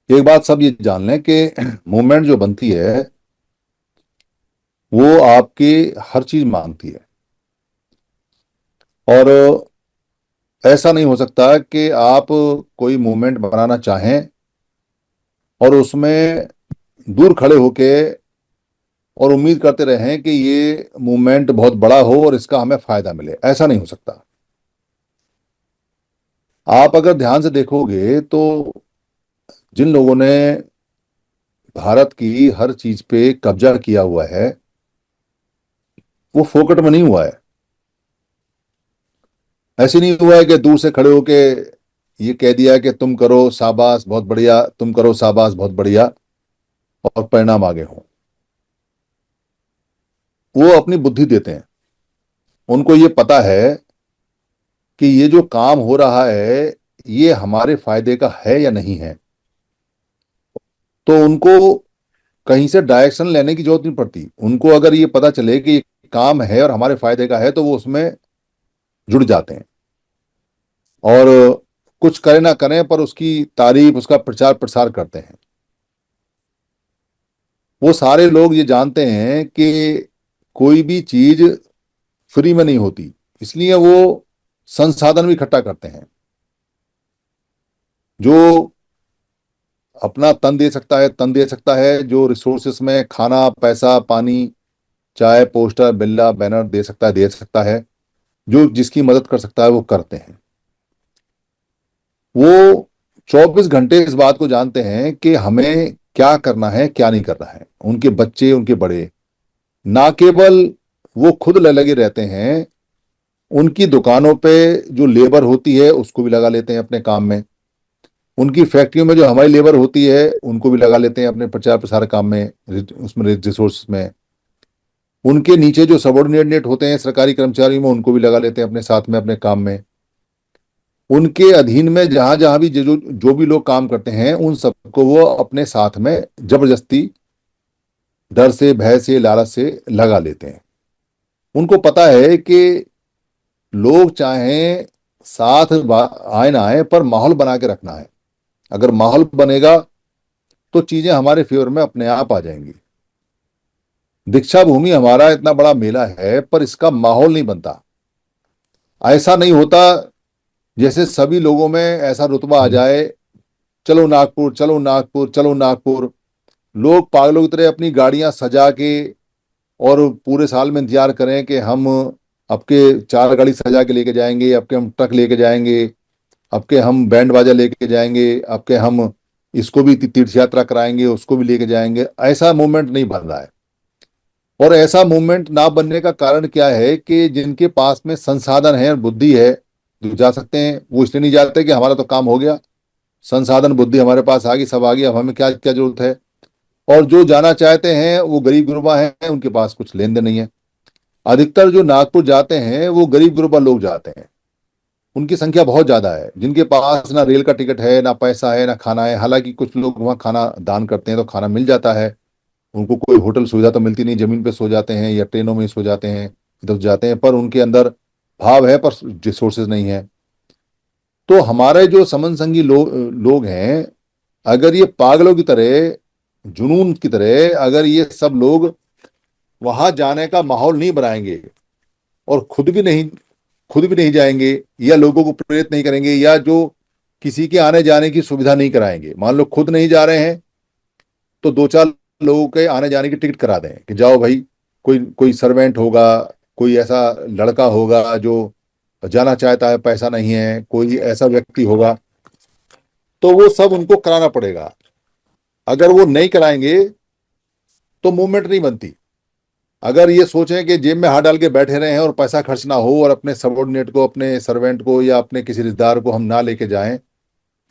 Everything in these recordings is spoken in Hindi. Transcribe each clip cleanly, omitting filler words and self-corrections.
एक बात सब ये जान लें कि मूवमेंट जो बनती है वो आपकी हर चीज मांगती है। और ऐसा नहीं हो सकता कि आप कोई मूवमेंट बनाना चाहें और उसमें दूर खड़े होके और उम्मीद करते रहें कि ये मूवमेंट बहुत बड़ा हो और इसका हमें फायदा मिले। ऐसा नहीं हो सकता। आप अगर ध्यान से देखोगे तो जिन लोगों ने भारत की हर चीज पे कब्जा किया हुआ है वो फोकट में नहीं हुआ है। ऐसे नहीं हुआ है कि दूर से खड़े होके ये कह दिया कि तुम करो शाबाश बहुत बढ़िया, तुम करो शाबाश बहुत बढ़िया, और परिणाम आगे हो। वो अपनी बुद्धि देते हैं। उनको ये पता है कि ये जो काम हो रहा है ये हमारे फायदे का है या नहीं है। तो उनको कहीं से डायरेक्शन लेने की जरूरत नहीं पड़ती। उनको अगर ये पता चले कि ये काम है और हमारे फायदे का है तो वो उसमें जुड़ जाते हैं। और कुछ करें ना करें पर उसकी तारीफ, उसका प्रचार प्रसार करते हैं। वो सारे लोग ये जानते हैं कि कोई भी चीज फ्री में नहीं होती, इसलिए वो संसाधन भी इकट्ठा करते हैं। जो अपना तन दे सकता है तन दे सकता है, जो रिसोर्सेस में खाना, पैसा, पानी, चाय, पोस्टर, बिल्ला, बैनर दे सकता है दे सकता है। जो जिसकी मदद कर सकता है वो करते हैं। वो 24 घंटे इस बात को जानते हैं कि हमें क्या करना है क्या नहीं करना है। उनके बच्चे, उनके बड़े, ना केवल वो खुद लगे रहते हैं, उनकी दुकानों पे जो लेबर होती है उसको भी लगा लेते हैं अपने काम में। उनकी फैक्ट्रियों में जो हमारी लेबर होती है उनको भी लगा लेते हैं अपने प्रचार प्रसार काम में, उसमें रिसोर्स में। उनके नीचे जो सबॉर्डिनेट होते हैं सरकारी कर्मचारी में उनको भी लगा लेते हैं अपने साथ में, अपने काम में। उनके अधीन में जहां जहां भी जो भी लोग काम करते हैं उन सबको वो अपने साथ में जबरदस्ती, डर से, भय से, लालच से लगा लेते हैं। उनको पता है कि लोग चाहें साथ आए ना आए पर माहौल बना के रखना है। अगर माहौल बनेगा तो चीजें हमारे फेवर में अपने आप आ जाएंगी। दीक्षा भूमि हमारा इतना बड़ा मेला है पर इसका माहौल नहीं बनता। ऐसा नहीं होता जैसे सभी लोगों में ऐसा रुतबा आ जाए, चलो नागपुर, चलो नागपुर, चलो नागपुर। लोग पागलों की तरह अपनी गाड़ियां सजा के और पूरे साल में इंतजार करें कि हम आपके 4 गाड़ी सजा के लेके जाएंगे, आपके हम ट्रक लेके जाएंगे, आपके हम बैंड बाजा लेके जाएंगे, आपके हम इसको भी तीर्थ यात्रा कराएंगे, उसको भी लेके जाएंगे। ऐसा मूवमेंट नहीं बन रहा है। और ऐसा मूवमेंट ना बनने का कारण क्या है कि जिनके पास में संसाधन है और बुद्धि है जो जा सकते हैं, वो इसलिए नहीं जाते कि हमारा तो काम हो गया, संसाधन बुद्धि हमारे पास आ गई, सब आ गया, अब हमें क्या क्या जरूरत है। और जो जाना चाहते हैं वो गरीब गुरबा हैं, उनके पास कुछ लेन देन नहीं है। अधिकतर जो नागपुर जाते हैं वो गरीब गुरबा लोग जाते हैं। उनकी संख्या बहुत ज्यादा है जिनके पास ना रेल का टिकट है, ना पैसा है, ना खाना है। हालांकि कुछ लोग वहाँ खाना दान करते हैं तो खाना मिल जाता है। उनको कोई होटल सुविधा तो मिलती नहीं, जमीन पे सो जाते हैं या ट्रेनों में सो जाते हैं, इधर जाते हैं, पर उनके अंदर भाव है पर रिसोर्सेज नहीं है। तो हमारे जो समन संगी लोग हैं, अगर ये पागलों की तरह, जुनून की तरह अगर ये सब लोग वहां जाने का माहौल नहीं बनाएंगे और खुद भी नहीं जाएंगे, या लोगों को प्रेरित नहीं करेंगे, या जो किसी के आने जाने की सुविधा नहीं कराएंगे, मान लो खुद नहीं जा रहे हैं तो दो चार लोगों के आने जाने की टिकट करा दें कि जाओ भाई। कोई कोई सर्वेंट होगा, कोई ऐसा लड़का होगा जो जाना चाहता है, पैसा नहीं है, कोई ऐसा व्यक्ति होगा, तो वो सब उनको कराना पड़ेगा। अगर वो नहीं कराएंगे तो मूवमेंट नहीं बनती। अगर ये सोचें कि जेब में हाथ डाल के बैठे रहे हैं और पैसा खर्च ना हो और अपने सबॉर्डिनेट को, अपने सर्वेंट को या अपने किसी रिश्तेदार को हम ना लेके जाएं,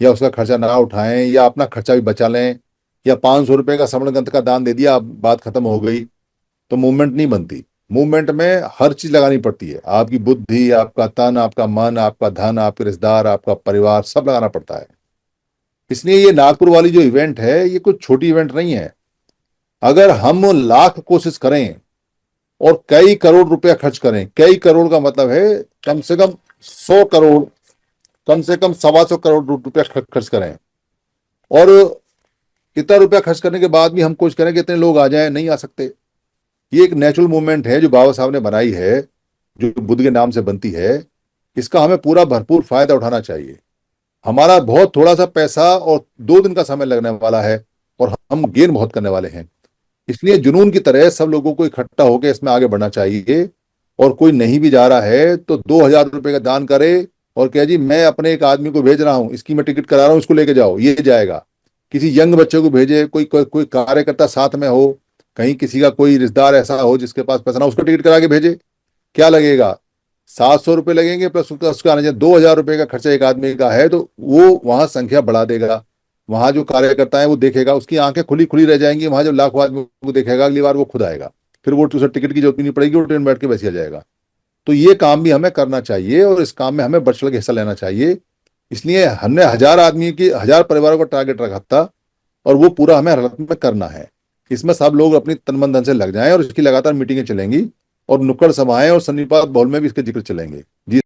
या उसका खर्चा ना उठाएं, या अपना खर्चा भी बचा लें, या 500 रुपए का श्रवण ग्रंथ का दान दे दिया, अब बात खत्म हो गई, तो मूवमेंट नहीं बनती। मूवमेंट में हर चीज लगानी पड़ती है। आपकी बुद्धि, आपका तन, आपका मन, आपका धन, आपके रिश्तेदार, आपका परिवार, सब लगाना पड़ता है। इसलिए ये नागपुर वाली जो इवेंट है ये कुछ छोटी इवेंट नहीं है। अगर हम लाख कोशिश करें और कई करोड़ रुपया खर्च करें, कई करोड़ का मतलब है कम से कम 100 करोड़, कम से कम 125 करोड़ रुपया खर्च करें, और इतना रुपया खर्च करने के बाद भी हम कोशिश करें कि इतने लोग आ जाएं, नहीं आ सकते। ये एक नेचुरल मूवमेंट है जो बाबा साहब ने बनाई है, जो बुद्ध के नाम से बनती है। इसका हमें पूरा भरपूर फायदा उठाना चाहिए। हमारा बहुत थोड़ा सा पैसा और 2 दिन का समय लगने वाला है, और हम गेन बहुत करने वाले हैं। इसलिए जुनून की तरह सब लोगों को इकट्ठा होकर इसमें आगे बढ़ना चाहिए। और कोई नहीं भी जा रहा है तो 2,000 रुपए का दान करे और कहे जी मैं अपने एक आदमी को भेज रहा हूँ, इसकी मैं टिकट करा रहा हूँ, इसको लेके जाओ, ये जाएगा। किसी यंग बच्चे को भेजे, कोई कार्यकर्ता साथ में हो, कहीं किसी का कोई रिश्तेदार ऐसा हो जिसके पास पैसा ना, उसको टिकट करा के भेजे। क्या लगेगा? 700 रुपये लगेंगे, प्लस उसका आने 2,000 रुपये का खर्चा एक आदमी का है, तो वो वहां संख्या बढ़ा देगा। वहां जो कार्यकर्ता है वो देखेगा, उसकी आंखें खुली खुली रह जाएंगी। वहां जब लाखों आदमी को देखेगा, अगली बार वो खुद आएगा। फिर वो उसे टिकट की जरूरत भी नहीं पड़ेगी, वो ट्रेन बैठ के वैसे आ जाएगा। तो ये काम भी हमें करना चाहिए और इस काम में हमें बढ़ चढ़ के हिस्सा लेना चाहिए। इसलिए हमने 1,000 आदमी की 1,000 परिवारों का टारगेट रखा था, और वो पूरा हमें हालत में करना है। इसमें सब लोग अपनी तन मन धन से लग जाएं, और इसकी लगातार मीटिंगें चलेंगी और नुक्कड़ सभाएं और सन्निपात भवन में भी इसके जिक्र चलेंगे। जी।